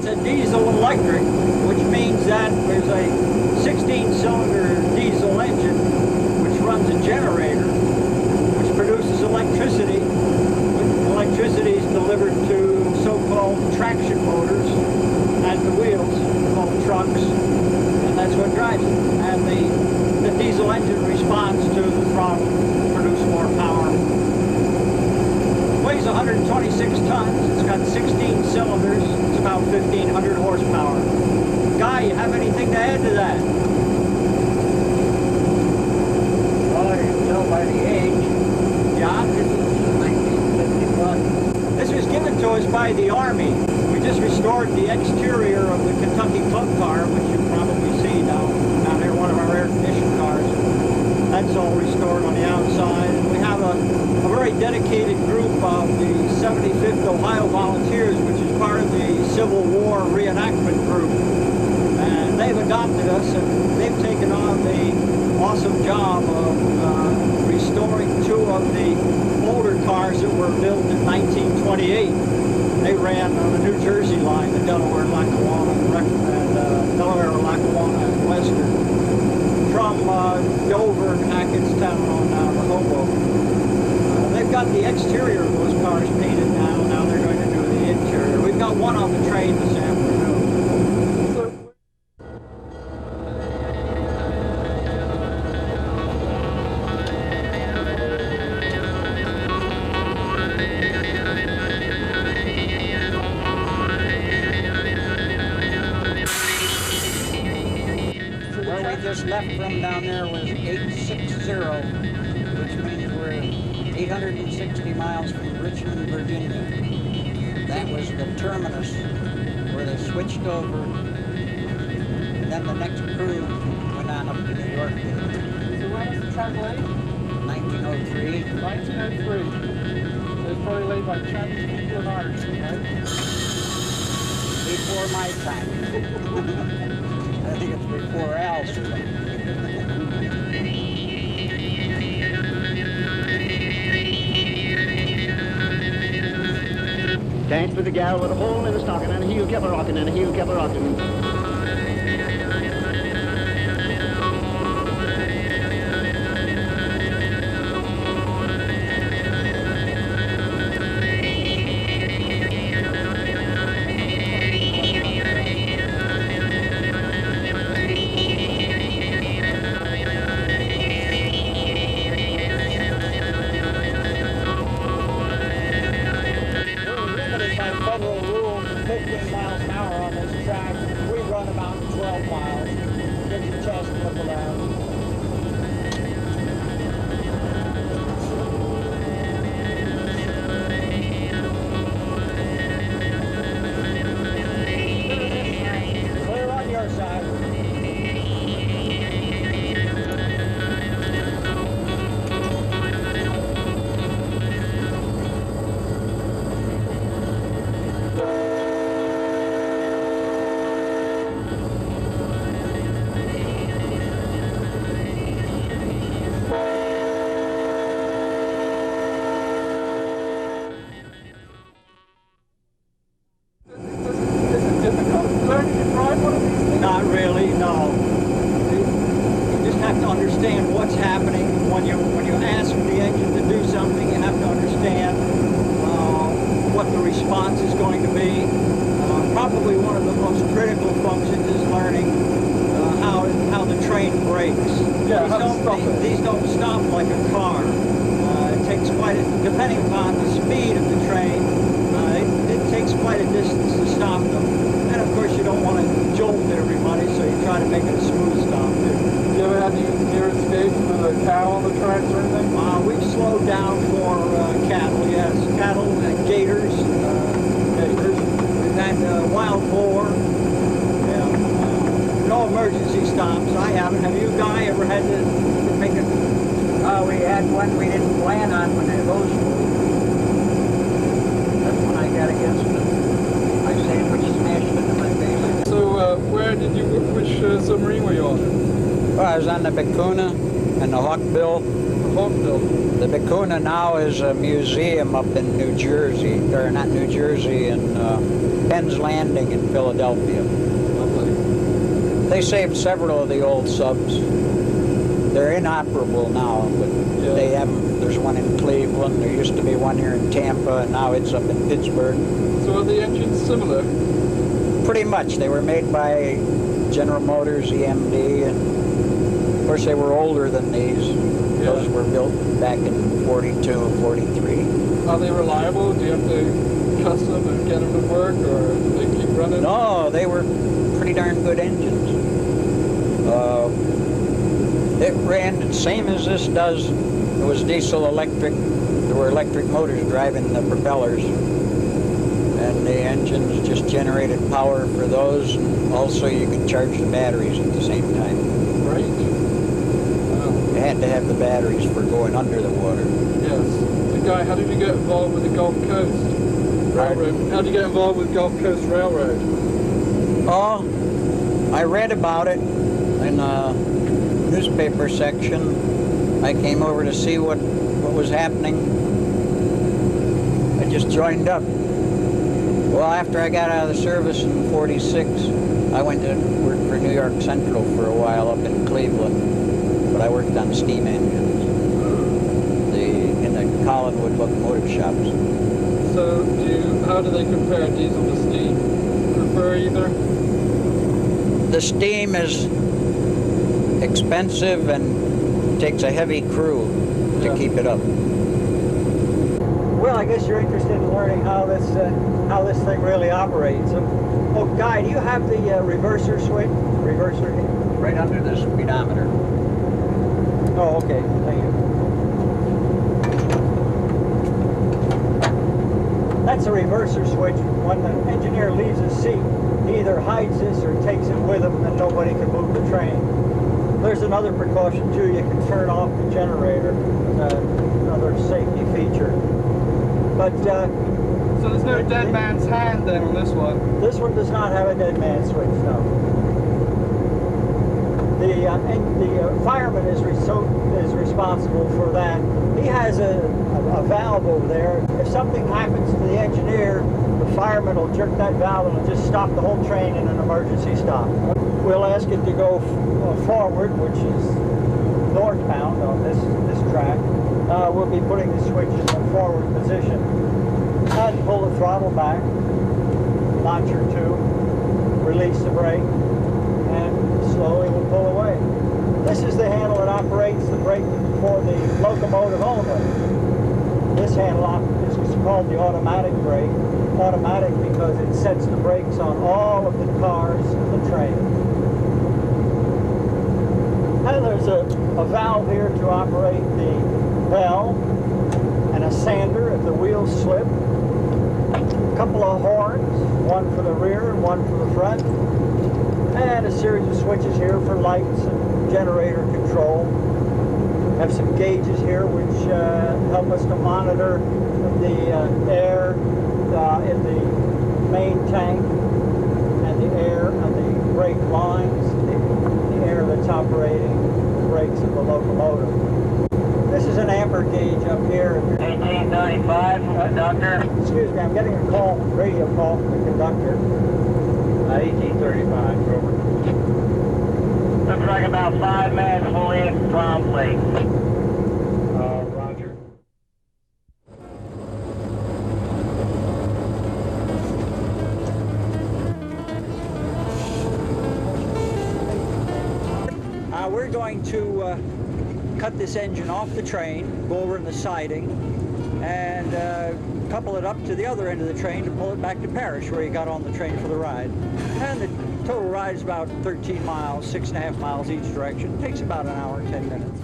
It's a diesel electric, which means that there's a 16-cylinder diesel engine which runs a generator, which produces electricity. Electricity is delivered to so-called traction motors at the wheels, called trucks, and that's what drives it. And the diesel engine responds to the throttle to produce more power. It weighs 126 tons. It's got 16 cylinders. It's about 1,500 horsepower. Guy, you have anything to add to that? Well, you can tell by the age. Yeah? This is 1951. This was given to us by the Army. We just restored the exterior of the Kentucky Club car, which you probably see down there, one of our air-conditioned cars. That's all restored on the outside. And we have a very dedicated group of the 75th Ohio Volunteers, which is part of the Civil War reenactment group. And they've adopted us, and they've taken on the awesome job of restoring two of the older cars that were built in 1928. They ran on the New Jersey line, the Delaware, Lackawanna, and Lackawanna and Western, from Dover and Hackettstown on down to Hoboken. They've got the exterior of those cars painted now. Now they're going to do the interior. We've got one on the train this afternoon. Left from down there was 860, which means we're 860 miles from Richmond, Virginia. That was the terminus where they switched over, and then the next crew went on up to New York. So when was the track laid? 1903. 1903. So it's probably laid by Chinese people and ours, right? Before my time. I think it's before Al's time. Danced with a gal with a hole in the stocking, and a heel kept a rocking, and a heel kept a rocking. Federal rule, 15 miles an hour on this track. We run about 12 miles. Get your chest to look around. Clear on your side. Not really, no. You just have to understand what's happening. When you ask the engine to do something, you have to understand what the response is going to be. Probably one of the most critical functions is learning how the train brakes. Yeah, how to stop it. These don't stop like a car. It takes quite a, depending upon the speed of the train, it takes quite a distance to stop them. And of course you don't want to jolt everybody, so you try to make it a smooth stop too. You ever had any near escapes with a cow on the tracks or anything? We've slowed down for cattle, yes. Cattle and gators. We've had wild boar. Yeah. No emergency stops. I haven't. Have you, Guy, ever had to make a... We had one we didn't plan on when it goes. That's when I got against it. My sandwich smashed into my face. So which submarine were you on? Well, I was on the Vicuna and the Hawkbill hawk built? The Vicuna now is a museum up in New Jersey, or not New Jersey, in Penn's Landing in Philadelphia. Lovely. They saved several of the old subs. They're inoperable now, but they haven't. There's one in Cleveland. There used to be one here in Tampa, and now it's up in Pittsburgh. So are the engines similar? Pretty much. They were made by General Motors, EMD, and of course they were older than these. Yeah. Those were built back in 42, 43. Are they reliable? Do you have to custom and get them to work, or they keep running? No, they were pretty darn good engines. It ran the same as this does. It was diesel electric. There were electric motors driving the propellers. And the engines just generated power for those. And also you could charge the batteries at the same time. Right. Wow. You had to have the batteries for going under the water. Yes. So Guy, how did you get involved with the Gulf Coast Railroad? How did you get involved with Gulf Coast Railroad? Oh, I read about it in a newspaper section. I came over to see what was happening. I just joined up. Well, after I got out of the service in 46, I went to work for New York Central for a while up in Cleveland, but I worked on steam engines in the Collinwood locomotive shops. So how do they compare diesel to steam? Prefer either? The steam is expensive and takes a heavy crew to keep it up. Well, I guess you're interested in learning how this thing really operates. Oh, Guy, do you have the reverser switch? Reverser? Right under the speedometer. Oh, okay. Thank you. That's a reverser switch. When the engineer leaves his seat, he either hides this or takes it with him, and nobody can move the train. There's another precaution too. You can turn off the generator. Another safety feature. But So there's no dead man's hand then on this one? this one does not have a dead man switch, no. The fireman is responsible for that. He has a valve over there. If something happens to the engineer, the fireman will jerk that valve and it'll just stop the whole train in an emergency stop. We'll ask it to go forward, which is northbound on this track. We'll be putting the switch in the forward position. And pull the throttle back, notch or two, release the brake, and slowly we'll pull away. This is the handle that operates the brake for the locomotive only. This handle is called the automatic brake. Automatic because it sets the brakes on all of the cars in the train. And there's a valve here to operate the bell and a sander if the wheels slip. A couple of horns, one for the rear and one for the front. And a series of switches here for lights and generator control. Have some gauges here which help us to monitor the air in the main tank and the air on the brake lines, the air that's operating the brakes of the locomotive. This is an amper gauge up here. 1835 from conductor. Excuse me, I'm getting a call, radio call from the conductor. 1835, over. Looks like about 5 minutes, we'll leave promptly. Roger. We're going to cut this engine off the train, go over in the siding, and couple it up to the other end of the train to pull it back to Parrish, where he got on the train for the ride. And the total ride is about 13 miles, 6.5 miles each direction. It takes about an hour and 10 minutes.